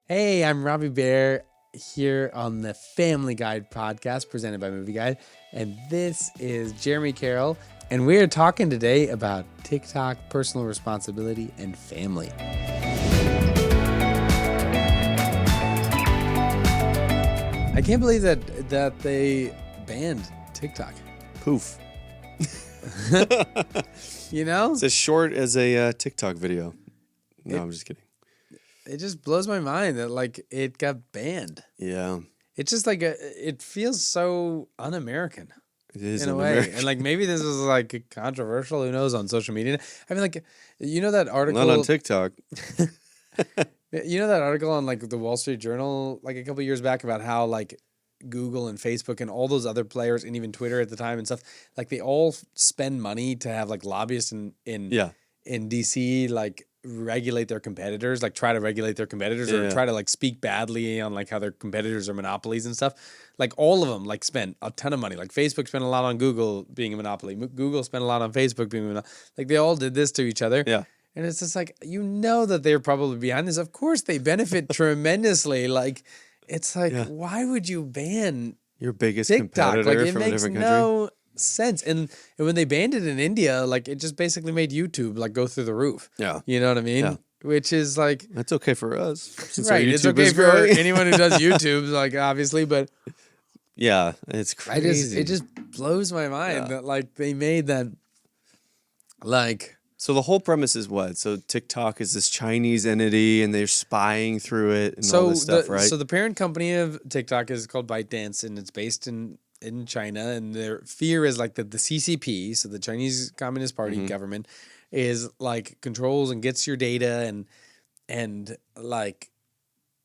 Hey, I'm Robbie Bear here on the Familyguide podcast presented by Movieguide. And this is Jeremy Carroll. And we're talking today about TikTok, personal responsibility, and family. I can't believe that they banned TikTok. Poof. You know? It's as short as a TikTok video. No, I'm just kidding. It just blows my mind that it got banned. Yeah. It's just it feels so un-American. It is in a way. And maybe this is controversial, who knows, on social media. I mean, you know that article. Not on TikTok. You know that article on the Wall Street Journal a couple of years back about how Google and Facebook and all those other players and even Twitter at the time and stuff, they all spend money to have lobbyists in DC regulate their competitors, try to regulate their competitors or try to speak badly on how their competitors are monopolies and stuff. All of them spend a ton of money. Facebook spent a lot on Google being a monopoly. Google spent a lot on Facebook being a monopoly. They all did this to each other. Yeah. And it's just that they're probably behind this. Of course they benefit tremendously. Why would you ban your biggest TikTok? competitor It from a makes different no country? sense. And when they banned it in India, it just basically made YouTube go through the roof. Yeah. You know what I mean? Yeah. Which is That's okay for us. Since our right. It's YouTube okay is for growing. anyone who does YouTube, obviously, but Yeah, it's crazy. it just blows my mind that they made that So the whole premise is what? So TikTok is this Chinese entity and they're spying through it and all this stuff, right? So the parent company of TikTok is called ByteDance, and it's based in China, and their fear is that the CCP, so the Chinese Communist Party government, is controls and gets your data and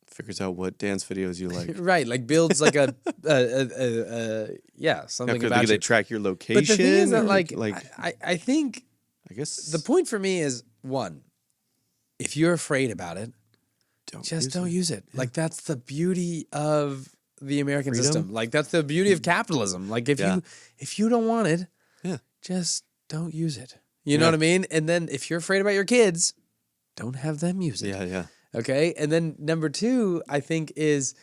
figures out what dance videos you like. right, builds something about They you. track your location. But the thing is that I think I guess the point for me is, one, if you're afraid about it, don't don't use it. That's the beauty of the American system. That's the beauty of capitalism. If you don't want it, just don't use it. You know what I mean? And then if you're afraid about your kids, don't have them use it. Yeah. Okay? And then number two, I think, is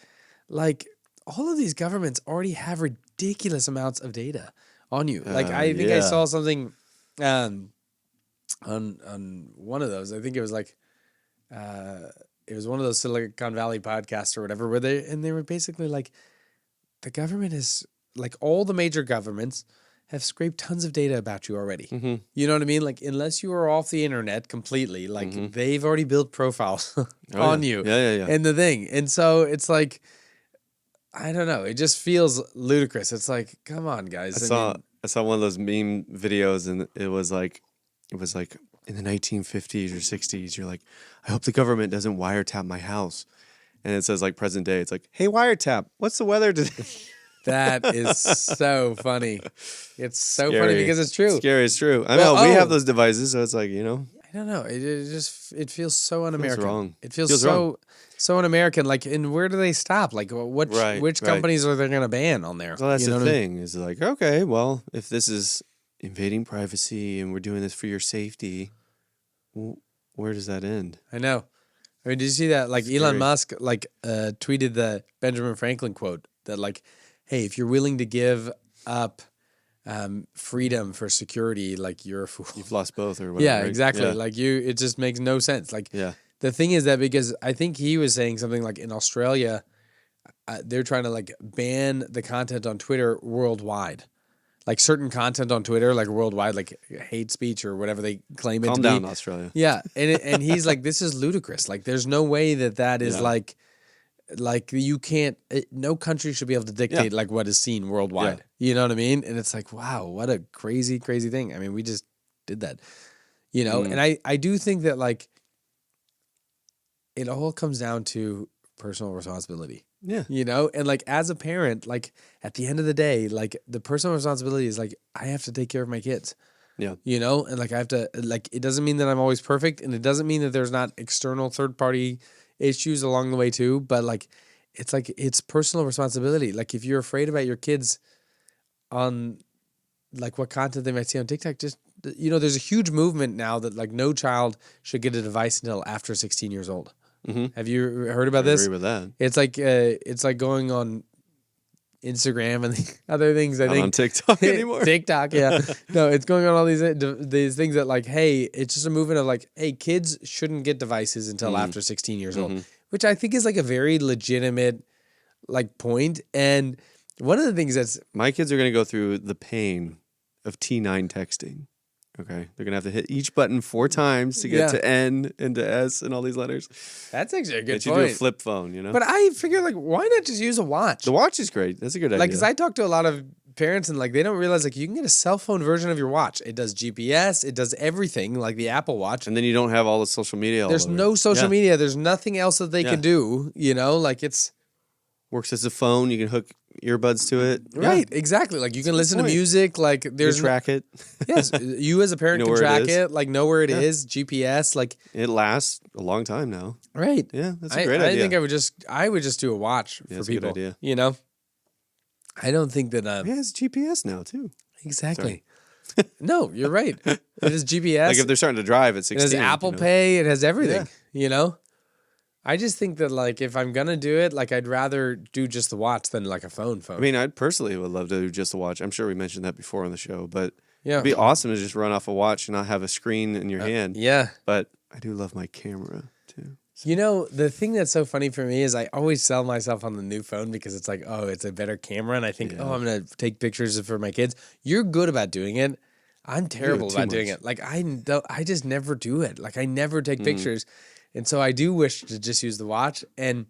all of these governments already have ridiculous amounts of data on you. I think I saw something on one of those. I think it was it was one of those Silicon Valley podcasts or whatever, where they were basically the government is all the major governments have scraped tons of data about you already. Mm-hmm. You know what I mean? Unless you are off the internet completely, they've already built profiles on you. Yeah. And the thing. And so it's I don't know. It just feels ludicrous. It's come on, guys. I saw one of those meme videos, and it was in the 1950s or 60s. You're I hope the government doesn't wiretap my house. And it says present day. It's hey, wiretap, what's the weather today? That is so funny. It's so funny because it's true. Scary, it's true. I know we have those devices, so it's I don't know. It feels so un-American. Feels wrong. It feels so un-American. And where do they stop? Which companies are they going to ban on there? Well, that's the thing. Is okay, well, if this is invading privacy and we're doing this for your safety, where does that end? I know. I mean, did you see that? Elon Musk tweeted the Benjamin Franklin quote that hey, if you're willing to give up freedom for security, you're a fool. You've lost both or whatever. Yeah, right? exactly. Yeah. It just makes no sense. Yeah. The thing is that because I think he was saying something in Australia, they're trying to ban the content on Twitter worldwide. Certain content on Twitter, worldwide, hate speech or whatever they claim it to be. Calm down, Australia. Yeah. And he's this is ludicrous. There's no way that is you can't, no country should be able to dictate what is seen worldwide. Yeah. You know what I mean? And it's wow, what a crazy, crazy thing. I mean, we just did that, and I do think that it all comes down to personal responsibility. Yeah. And as a parent, at the end of the day, the personal responsibility is I have to take care of my kids. Yeah. And I have to, it doesn't mean that I'm always perfect, and it doesn't mean that there's not external third party issues along the way too, but it's personal responsibility. If you're afraid about your kids on what content they might see on TikTok, just there's a huge movement now that no child should get a device until after 16 years old. Have you heard about I this? agree with that. It's like going on Instagram and the other things. I Not think on TikTok anymore. TikTok, yeah. No, it's going on all these things that like, hey, it's just a movement of like, hey, kids shouldn't get devices until after 16 years old, which I think is like a very legitimate like point. And one of the things that's My kids are going to go through the pain of T9 texting. Okay, they're gonna have to hit each button 4 times to get to N and to S and all these letters. that's actually a good That you point. do a flip phone, you know. But I figure like, why not just use a watch? The watch is great. That's a good idea. Like, because I talk to a lot of parents and like they don't realize like you can get a cell phone version of your watch. It does GPS, it does everything like the Apple Watch. And then you don't have all the social media. There's no social media. There's nothing else that they can do. You know, like it's works as a phone. You can hook earbuds to it. right. Exactly. Like you can listen to music. Like there's you track it. Yes, you as a parent Know can where it track is. it. Like know where it is. GPS. Like It lasts a long time now. right. Yeah, that's a great idea. I think I would just do a watch for that's a good people. idea. You know, I don't think that. It has GPS now too. Exactly. No, you're right. It has GPS. Like if they're starting to drive at 16. It has Apple Pay. It has everything. You know, I just think that like if I'm gonna do it, like I'd rather do just the watch than like a phone. I mean, I personally would love to do just a watch. I'm sure we mentioned that before on the show, but yeah, it'd be awesome to just run off a watch and not have a screen in your hand. Yeah, but I do love my camera too. You know, the thing that's so funny for me is I always sell myself on the new phone because it's like, oh, it's a better camera, and I think, oh, I'm gonna take pictures for my kids. You're good about doing it. I'm terrible about doing it. Like I just never do it. Like I never take pictures. And so I do wish to just use the watch. And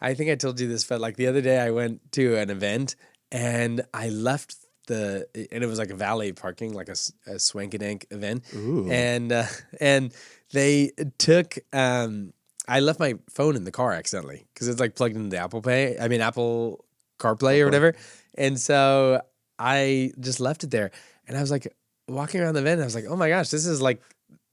I think I told you this, but like the other day I went to an event and I left and it was like a valet parking, like a swanky-dank event. Ooh. And they took, I left my phone in the car accidentally because it's like plugged into the Apple CarPlay or whatever. And so I just left it there. And I was like walking around the event and I was like, oh my gosh, this is like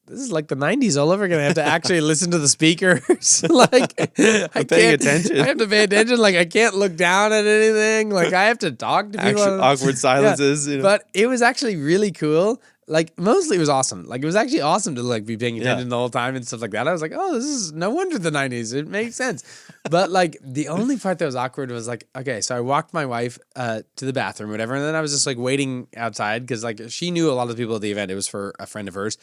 the 90s all over again. I have to actually listen to the speakers. Like I paying attention. I have to pay attention. Like I can't look down at anything. Like I have to talk to people. Awkward silences. Yeah. You know? But it was actually really cool. Like mostly it was awesome. Like it was actually awesome to like be paying attention the whole time and stuff like that. I was like, oh, this is no wonder the 90s. It makes sense. But like the only part that was awkward was like, okay, so I walked my wife to the bathroom, whatever, and then I was just like waiting outside because like she knew a lot of the people at the event. It was for a friend of hers.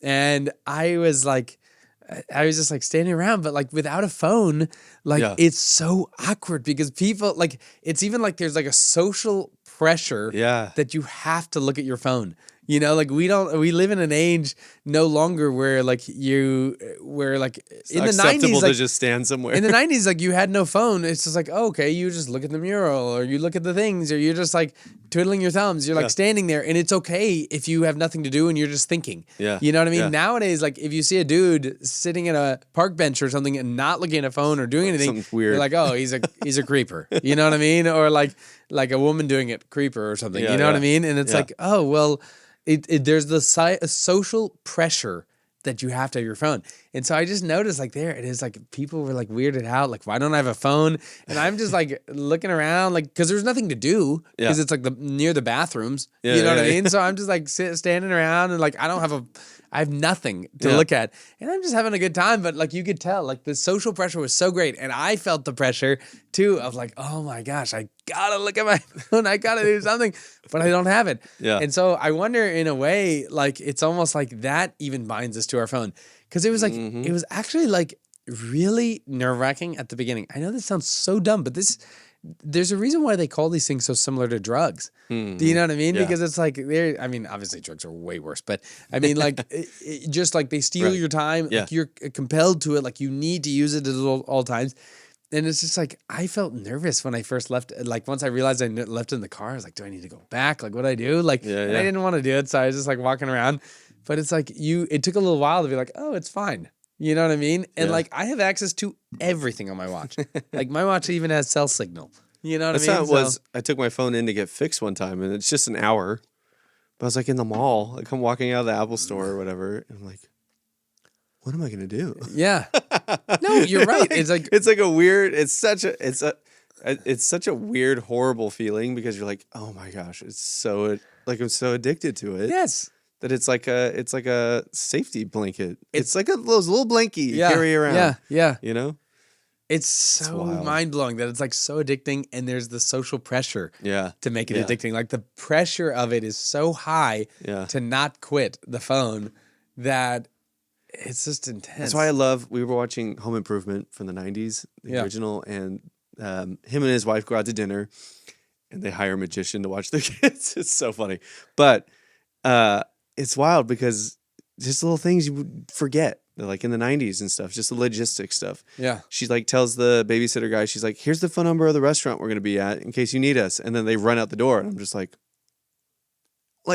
And I was just like standing around, but like without a phone, like it's so awkward because people like, it's even like there's like a social pressure that you have to look at your phone. You know, like we live in an age no longer where like it's in the 90s, like, to just stand somewhere. In the 90s, like you had no phone. It's just like, oh, okay, you just look at the mural or you look at the things or you're just like twiddling your thumbs. You're like standing there and it's okay if you have nothing to do and you're just thinking. Yeah. You know what I mean? Yeah. Nowadays, like if you see a dude sitting at a park bench or something and not looking at a phone or doing anything, something weird. you're like, oh, he's a creeper. You know what I mean? Or like a woman doing it, creeper or something. You know what I mean? And it's like, oh, well, there's the social pressure that you have to have your phone. And so I just noticed like there it is, like people were like weirded out, like why don't I have a phone? And I'm just like looking around, like because there's nothing to do because it's like near the bathrooms. You know what I mean? So I'm just like standing around and like I have nothing to look at, and I'm just having a good time. But like you could tell, like the social pressure was so great, and I felt the pressure too of like, oh my gosh, I gotta look at my phone, I gotta do something, but I don't have it. Yeah. And so I wonder, in a way, like it's almost like that even binds us to our phone because it was like it was actually like really nerve-wracking at the beginning. I know this sounds so dumb, but there's a reason why they call these things so similar to drugs. Do you know what I mean? Yeah. Because it's like, I mean, obviously drugs are way worse, but I mean, like, it just like they steal your time. Yeah. Like you're compelled to it. Like you need to use it at all times. And it's just like, I felt nervous when I first left. Like once I realized I left in the car, I was like, do I need to go back? Like what do I do? Like, and I didn't want to do it. So I was just like walking around, but it's like it took a little while to be like, oh, it's fine. You know what I mean? And like, I have access to everything on my watch. Like my watch even has cell signal. You know what I mean? That's how it was. I took my phone in to get fixed one time, and it's just an hour. But I was like in the mall, like I'm walking out of the Apple store or whatever, and I'm like, what am I gonna do? Yeah. No, you're right. It's like a weird. It's such a weird, horrible feeling because you're like, oh my gosh, it's so like I'm so addicted to it. Yes. that it's like a safety blanket. It's like those little blankie you carry around. Yeah, yeah. You know? It's so mind blowing that it's like so addicting, and there's the social pressure to make it addicting. Like the pressure of it is so high to not quit the phone that it's just intense. That's why we were watching Home Improvement from the 90s, the original, and him and his wife go out to dinner and they hire a magician to watch their kids. It's so funny. But it's wild because just little things you would forget. Like in the 90s and stuff, just the logistics stuff. Yeah. She like tells the babysitter guy, she's like, here's the phone number of the restaurant we're going to be at in case you need us. And then they run out the door. And I'm just like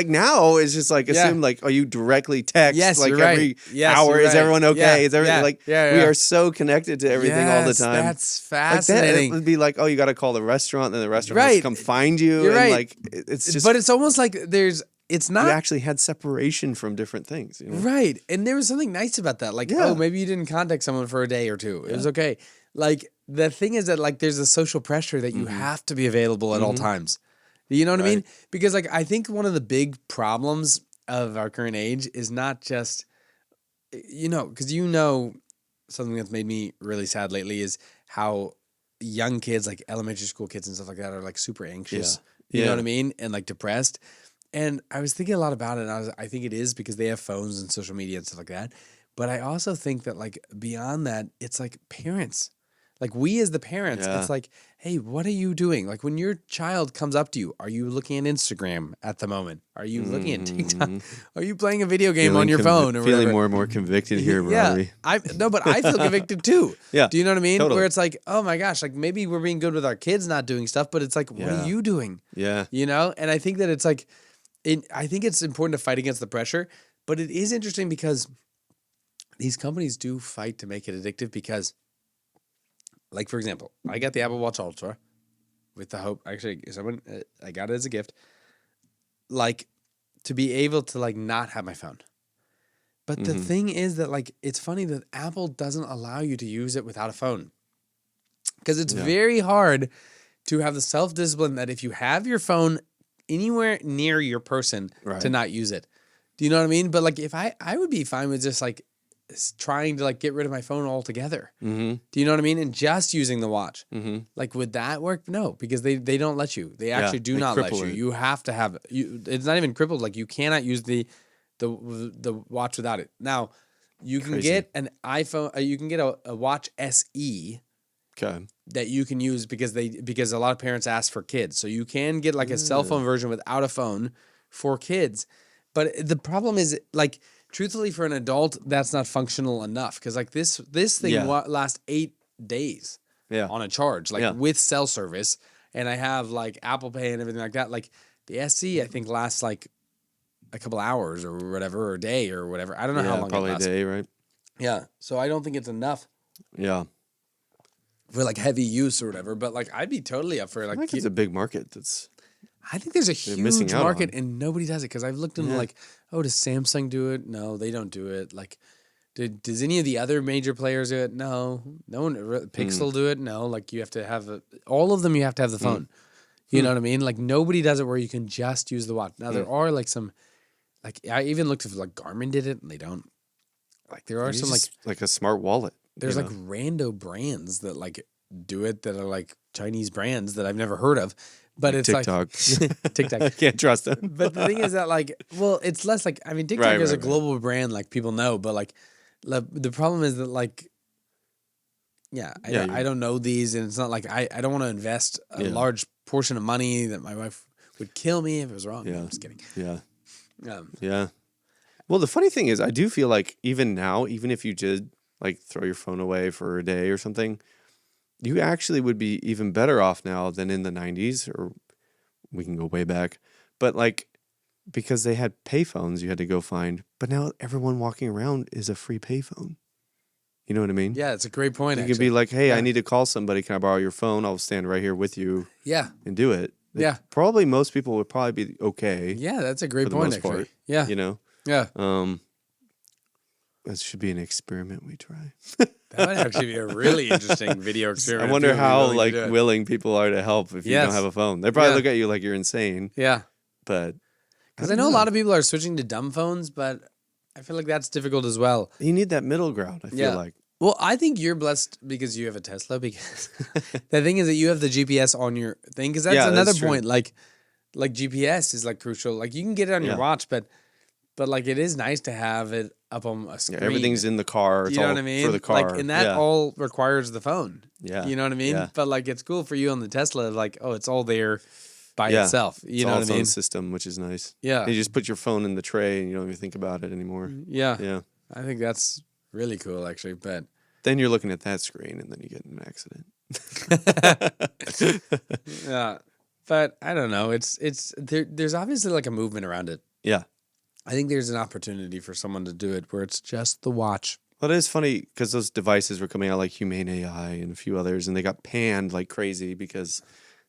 now it's just like assume like, you directly text like every hour. Is everyone okay? Is everything we are so connected to everything all the time. That's fascinating. Like it would be like, you got to call the restaurant, and then the restaurant has to come find you. You're and right. Like it's just, but it's almost like it's not. We actually had separation from different things. You know? Right. And there was something nice about that. Like, maybe you didn't contact someone for a day or two. It was okay. Like, the thing is that, like, there's a social pressure that you have to be available at all times. You know what I mean? Because, like, I think one of the big problems of our current age is not just, because something that's made me really sad lately is how young kids, like elementary school kids and stuff like that, are, like, super anxious. You know what I mean? And, like, depressed. And I was thinking a lot about it, and I think it is because they have phones and social media and stuff like that. But I also think that, like, beyond that, it's like parents. Like, we as the parents, it's like, hey, what are you doing? Like, when your child comes up to you, are you looking at Instagram at the moment? Are you looking at TikTok? Are you playing a video game on your phone? Or feeling whatever? more and more convicted here, Robbie. But I feel convicted too. Yeah. Do you know what I mean? Totally. Where it's like, oh my gosh, like maybe we're being good with our kids not doing stuff, but it's like, what are you doing? Yeah. And I think that it's like, I think it's important to fight against the pressure, but it is interesting because these companies do fight to make it addictive because, like, for example, I got the Apple Watch Ultra with the hope, actually, I got it as a gift, like, to be able to, like, not have my phone. But the thing is that, like, it's funny that Apple doesn't allow you to use it without a phone. Because it's very hard to have the self-discipline that if you have your phone anywhere near your person to not use it. Do you know what I mean? But like if I would be fine with just like trying to like get rid of my phone altogether. Do you know what I mean? And just using the watch. Like would that work? No, because they don't let you. They actually do not let you. You have to have it's not even crippled. Like you cannot use the watch without it. Now you can get an iPhone. You can get a Watch SE. Okay. That you can use because a lot of parents ask for kids. So you can get like a cell phone version without a phone for kids. But the problem is like truthfully for an adult that's not functional enough cuz like this thing lasts 8 days on a charge like with cell service and I have like Apple Pay and everything like that. Like the SE I think lasts like a couple hours or whatever or a day or whatever. I don't know how long probably it lasts. A day, right? Yeah. So I don't think it's enough. Yeah. For like heavy use or whatever, but like I'd be totally up for like. I think it's a big market. I think there's a huge market and nobody does it because I've looked into like, does Samsung do it? No, they don't do it. Like, does any of the other major players do it? No, no one. Pixel do it? No, like you have to have all of them. You have to have the phone. You know what I mean? Like nobody does it where you can just use the watch. Now there are like some, like I even looked if like Garmin did it and they don't. Like there are some like a smart wallet. There's like rando brands that like do it that are like Chinese brands that I've never heard of, but it's TikTok. Like TikTok. I can't trust them. But the thing is that like, well, it's less like I mean TikTok is a global brand like people know, but like the problem is that like, I don't know these, and it's not like I don't want to invest a large portion of money that my wife would kill me if it was wrong. No, I'm just kidding. Yeah. Well, the funny thing is, I do feel like even now, even if you did like throw your phone away for a day or something, you actually would be even better off now than in the 90s, or we can go way back. But like, because they had payphones you had to go find, but now everyone walking around is a free payphone. You know what I mean? Yeah, it's a great point. You could be like, hey, I need to call somebody. Can I borrow your phone? I'll stand right here with you. Yeah. And do it. Probably most people would probably be okay. Yeah, that's a great point, actually. Part, yeah. You know? Yeah. That should be an experiment we try. That would actually be a really interesting video experiment. I wonder how willing people are to help if you don't have a phone. They probably look at you like you're insane. Yeah. But Because I know a lot of people are switching to dumb phones, but I feel like that's difficult as well. You need that middle ground, I feel like. Well, I think you're blessed because you have a Tesla. Because the thing is that you have the GPS on your thing. Because that's another point. Like GPS is like crucial. Like you can get it on your watch, but like it is nice to have it up on a screen. Yeah, everything's in the car. It's you know all what I mean? for the car. Like, and that all requires the phone. Yeah. You know what I mean? Yeah. But like it's cool for you on the Tesla. Like, oh, it's all there by itself. You know what I mean? System, which is nice. Yeah. And you just put your phone in the tray and you don't even think about it anymore. Yeah. Yeah. I think that's really cool, actually. But then you're looking at that screen and then you get in an accident. Yeah. But I don't know. There's obviously like a movement around it. Yeah. I think there's an opportunity for someone to do it where it's just the watch. Well, it is funny because those devices were coming out like Humane AI and a few others, and they got panned like crazy because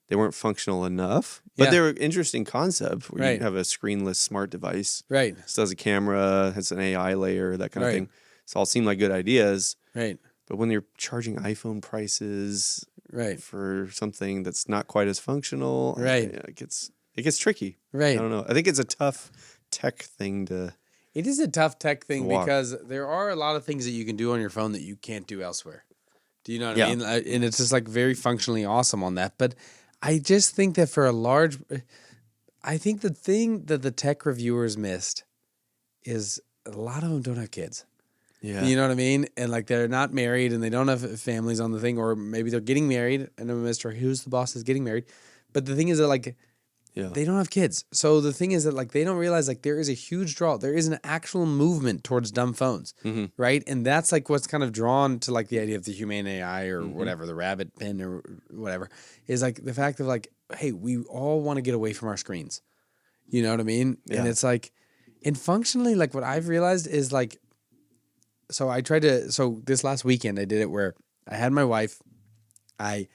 they weren't functional enough. But they were an interesting concept where you have a screenless smart device. Right. It has a camera, has an AI layer, that kind of thing. So all seem like good ideas. Right. But when you're charging iPhone prices for something that's not quite as functional, it gets tricky. Right. I don't know. I think it's a tough tech thing to... It is a tough tech thing because there are a lot of things that you can do on your phone that you can't do elsewhere. Do you know what I mean? And it's just like very functionally awesome on that. But I just think that I think the thing that the tech reviewers missed is a lot of them don't have kids. Yeah. You know what I mean? And like they're not married and they don't have families on the thing, or maybe they're getting married and Mr. Who's the boss is getting married. But the thing is that like they don't have kids. So the thing is that like they don't realize like there is a huge draw. There is an actual movement towards dumb phones, right? And that's like what's kind of drawn to like the idea of the Humane AI or whatever, the rabbit pen or whatever, is like the fact of like, hey, we all want to get away from our screens. You know what I mean? Yeah. And it's like, and functionally, like what I've realized is like, so this last weekend I did it where I had my wife, I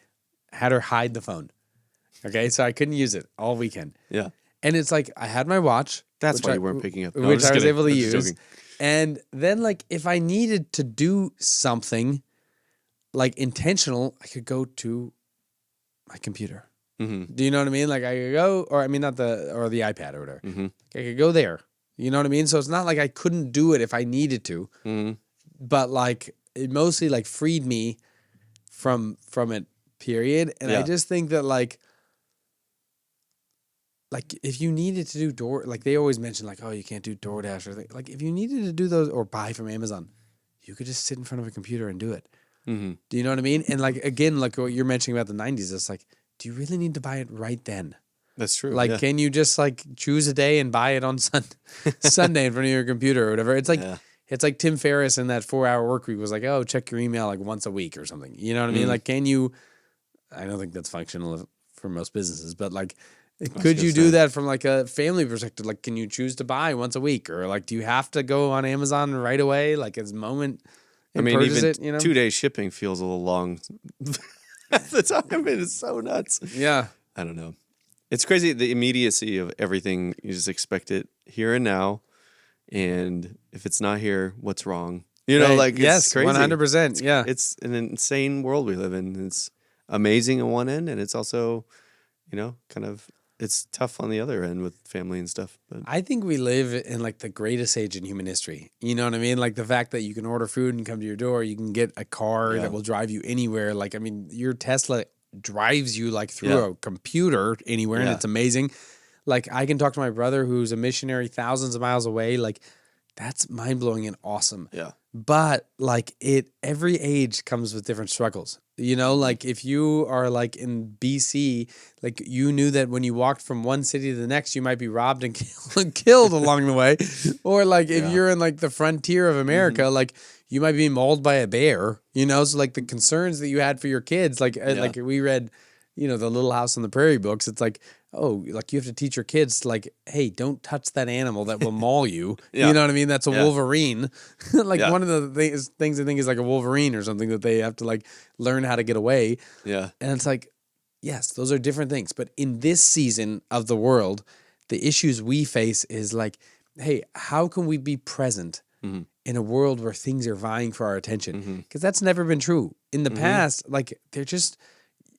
had her hide the phone. Okay, so I couldn't use it all weekend. Yeah. And it's like I had my watch. That's why you weren't picking up. No, which I was able to use. And then like if I needed to do something like intentional, I could go to my computer. Mm-hmm. Do you know what I mean? Like I could go, or I mean not the iPad or whatever. Mm-hmm. I could go there. You know what I mean? So it's not like I couldn't do it if I needed to. Mm-hmm. But like it mostly like freed me from it, period. And I just think that like if you needed to do like they always mention like, oh, you can't do DoorDash or like if you needed to do those or buy from Amazon, you could just sit in front of a computer and do it. Mm-hmm. Do you know what I mean? And like, again, like what you're mentioning about the 90s, it's like, do you really need to buy it right then? That's true. Like, can you just like choose a day and buy it on Sunday in front of your computer or whatever? It's like, it's like Tim Ferriss in that 4-Hour Workweek was like, oh, check your email like once a week or something. You know what I mean? Like, can you, I don't think that's functional for most businesses, but like, could you do that from like a family perspective? Like, can you choose to buy once a week, or like, do you have to go on Amazon right away? Like, as moment, I mean, even 2 day shipping feels a little long at the time. It's so nuts. Yeah, I don't know. It's crazy the immediacy of everything. You just expect it here and now, and if it's not here, what's wrong? You know, like yes, crazy. 100%. Yeah, it's an insane world we live in. It's amazing on one end, and it's also, kind of. It's tough on the other end with family and stuff. But I think we live in like the greatest age in human history. You know what I mean? Like the fact that you can order food and come to your door, you can get a car that will drive you anywhere. Like, I mean, your Tesla drives you like through a computer anywhere, and it's amazing. Like, I can talk to my brother who's a missionary thousands of miles away. Like, that's mind blowing and awesome. Yeah. But like every age comes with different struggles. You know, like if you are like in BC, like you knew that when you walked from one city to the next, you might be robbed and killed along the way. Or like if you're in like the frontier of America, like you might be mauled by a bear, so like the concerns that you had for your kids, like we read, the Little House on the Prairie books. It's like, oh, like you have to teach your kids, like, hey, don't touch that animal that will maul you. You know what I mean? That's a Wolverine. Like one of the things I think is like a Wolverine or something that they have to like learn how to get away. Yeah. And it's like, yes, those are different things. But in this season of the world, the issues we face is like, hey, how can we be present in a world where things are vying for our attention? Because that's never been true. In the past, like they're just...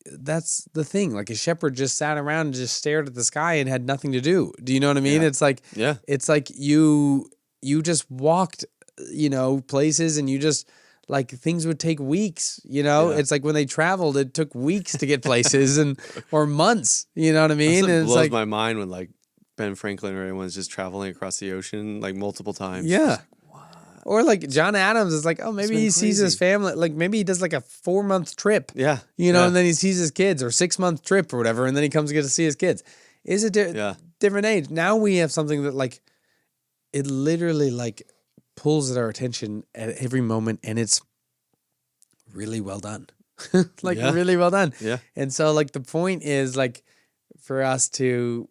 that's the thing. Like a shepherd just sat around and just stared at the sky and had nothing to do. Do you know what I mean? Yeah. It's like, Yeah. it's like you just walked, places, and you just like things would take weeks, Yeah. It's like when they traveled, it took weeks to get places or months, you know what I mean? It And it's blows like, my mind when like Ben Franklin or anyone's just traveling across the ocean like multiple times. yeah. It's like, Or like John Adams is like, oh, maybe been he sees his crazy. family. Like maybe he does like a 4-month trip, yeah. and then he sees his kids, or 6-month trip or whatever. And then he comes to get to see his kids. Is a different age. Now we have something that like, it literally like pulls at our attention at every moment. And it's really well done. Really well done. Yeah. And so like the point is like for us to,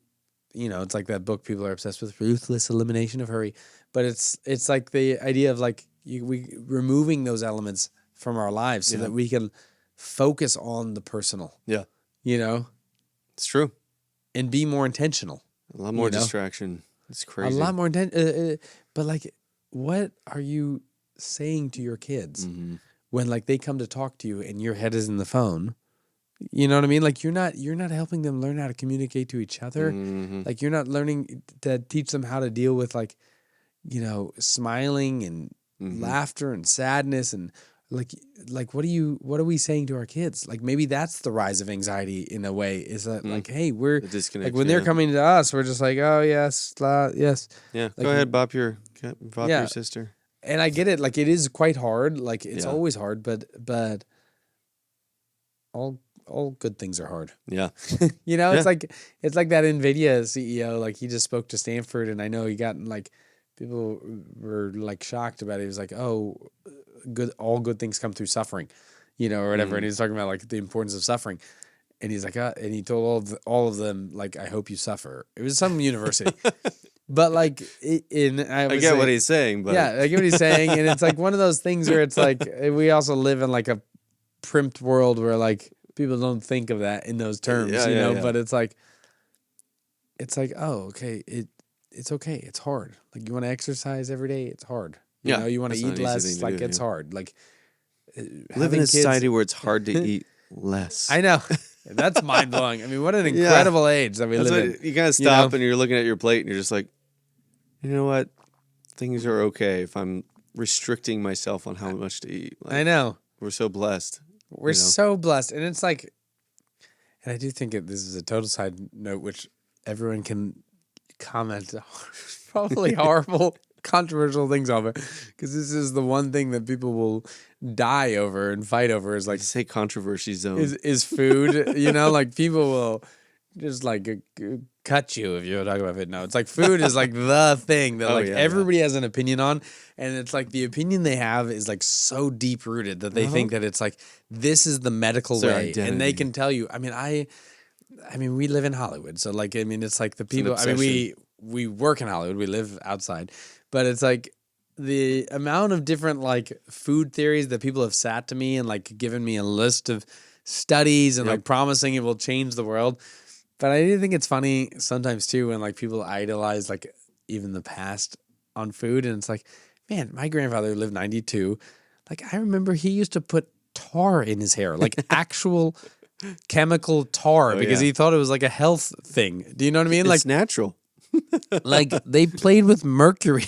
it's like that book people are obsessed with, Ruthless Elimination of Hurry. But it's like the idea of like we removing those elements from our lives so that we can focus on the personal. Yeah. It's true. And be more intentional. A lot more distraction. It's crazy. A lot more but like, what are you saying to your kids when like they come to talk to you and your head is in the phone? You know what I mean? Like you're not helping them learn how to communicate to each other. Like you're not learning to teach them how to deal with like, smiling and laughter and sadness and like what are we saying to our kids? Like maybe that's the rise of anxiety in a way, is that like, hey, we're disconnect, like when they're coming to us, we're just like, oh yes, yes. Yeah. Like, go ahead, bop your sister. And I get it. Like it is quite hard. Like it's always hard, but all good things are hard. Yeah. It's like that NVIDIA CEO, like he just spoke to Stanford, and I know he got like people were like shocked about it. He was like, oh, all good things come through suffering, or whatever. And he was talking about like the importance of suffering. And he's like, and he told all of them, like, I hope you suffer. It was some university. But like, I get what he's saying, but yeah, I get what he's saying. And it's like one of those things where it's like, we also live in like a primped world where like people don't think of that in those terms, but it's like, oh, okay. It's okay. It's hard. Like you want to exercise every day. It's hard. You want to eat less. Like it's hard. Like live in a society where it's hard to eat less. I know. That's mind blowing. I mean, what an incredible age that we live in. You gotta stop and you're looking at your plate and you're just like, you know what? Things are okay if I'm restricting myself on how much to eat. Like, I know. We're so blessed. We're so blessed. And it's like, and I do think this is a total side note, which everyone can comment probably horrible, controversial things over, because this is the one thing that people will die over and fight over, is like, say controversy zone, is food. Like people will just like cut you if you talk about it. No, it's like food is like the thing that everybody has an opinion on, and it's like the opinion they have is like so deep rooted that they think that it's like this is the medical way, and they can tell you. I mean, we live in Hollywood, so like, I mean, it's like the people. I mean, we work in Hollywood, we live outside, but it's like the amount of different like food theories that people have sat to me and like given me a list of studies and like promising it will change the world. But I do think it's funny sometimes too when like people idolize like even the past on food, and it's like, man, my grandfather lived 92. Like I remember he used to put tar in his hair, like actual chemical tar, because he thought it was like a health thing. Do you know what I mean? It's like natural. Like they played with mercury.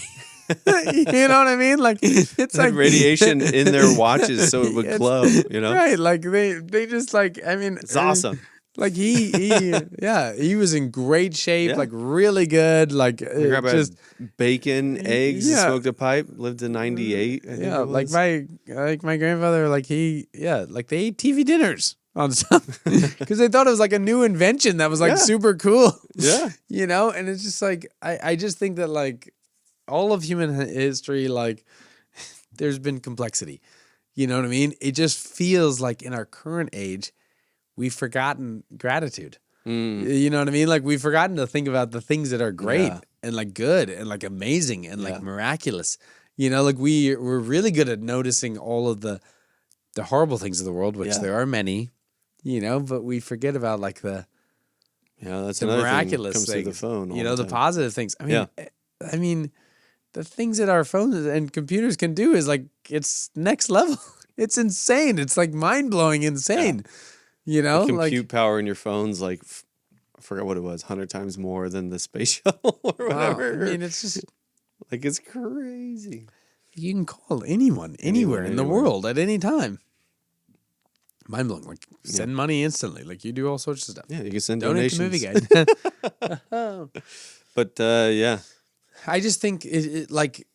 You know what I mean? Like it's like radiation in their watches so it would glow, Right. Like they just like, I mean, it's awesome. Like he was in great shape, like really good. Like just bacon, eggs, smoked a pipe, lived to 98. Like my grandfather, like they ate TV dinners on stuff because they thought it was like a new invention that was like super cool. Yeah. And it's just like, I just think that like all of human history, like there's been complexity. You know what I mean? It just feels like in our current age, we've forgotten gratitude. You know what I mean? Like we've forgotten to think about the things that are great and like good and like amazing and like miraculous. Like we're really good at noticing all of the horrible things of the world, which there are many, but we forget about like the that's the miraculous thing things, the phone, the positive things. I mean, the things that our phones and computers can do is like, it's next level. It's insane. It's like mind blowing insane. You know, the compute power in your phone's like, I forgot what it was, 100 times more than the space shuttle or whatever. Wow. I mean, it's just like, it's crazy. You can call anyone, anywhere in the world at any time. Mind blowing. Like, send money instantly. Like, you do all sorts of stuff. Yeah, you can send Donate donations. to Movieguide. But yeah, I just think like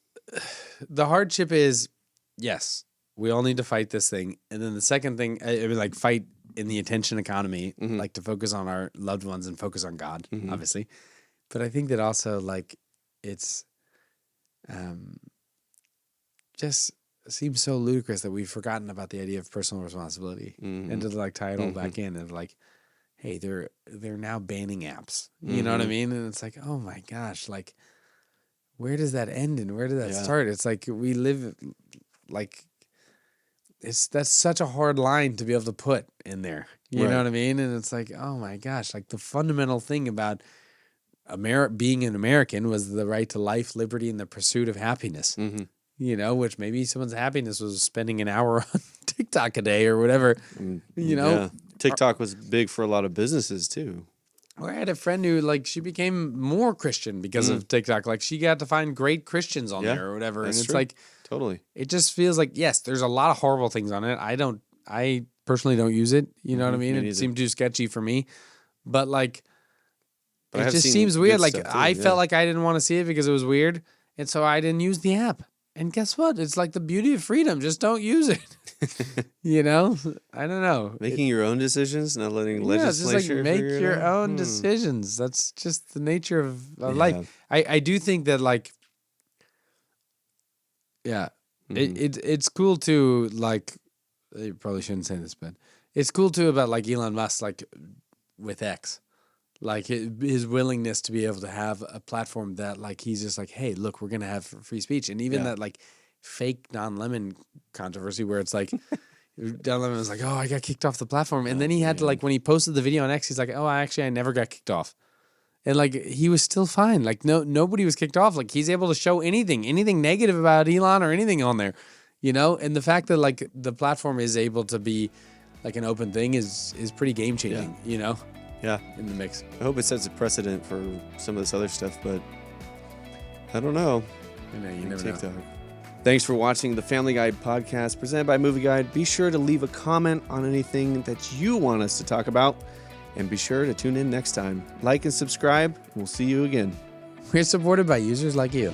the hardship is, yes, we all need to fight this thing, and then the second thing, I mean, like fight in the attention economy, like to focus on our loved ones and focus on God, obviously. But I think that also like it's just seems so ludicrous that we've forgotten about the idea of personal responsibility and to like tie it all back in and like, hey, they're now banning apps. You know what I mean? And it's like, oh my gosh, like where does that end and where does that start? It's like we live like that's such a hard line to be able to put in there. You know what I mean? And it's like, oh my gosh, like the fundamental thing about being an American was the right to life, liberty, and the pursuit of happiness. You know, which maybe someone's happiness was spending an hour on TikTok a day or whatever. You know, yeah. TikTok was big for a lot of businesses too. I had a friend who like she became more Christian because of TikTok. Like she got to find great Christians on there or whatever. And it's like totally. It just feels like yes, there's a lot of horrible things on it. I personally don't use it. You know what I mean? It seemed too sketchy for me. But like it just seems weird. Like I felt like I didn't want to see it because it was weird. And so I didn't use the app. And guess what? It's like the beauty of freedom. Just don't use it. You know? I don't know. Making your own decisions, not letting legislature just like make your own decisions. That's just the nature of life. I do think that like, it's cool to like, you probably shouldn't say this, but it's cool too about like Elon Musk, like with X. Like his willingness to be able to have a platform that like he's just like, hey, look, we're gonna have free speech, and even that like fake Don Lemon controversy where it's like Don Lemon was like, oh, I got kicked off the platform, and then he had to like when he posted the video on X, he's like, oh, I never got kicked off, and like he was still fine. Like nobody was kicked off. Like he's able to show anything negative about Elon or anything on there, you know. And the fact that like the platform is able to be like an open thing is pretty game changing, you know. Yeah, in the mix. I hope it sets a precedent for some of this other stuff, but I don't know. I know, you never know. Thanks for watching the Familyguide podcast presented by Movieguide. Be sure to leave a comment on anything that you want us to talk about, and be sure to tune in next time. Like and subscribe, and we'll see you again. We're supported by users like you.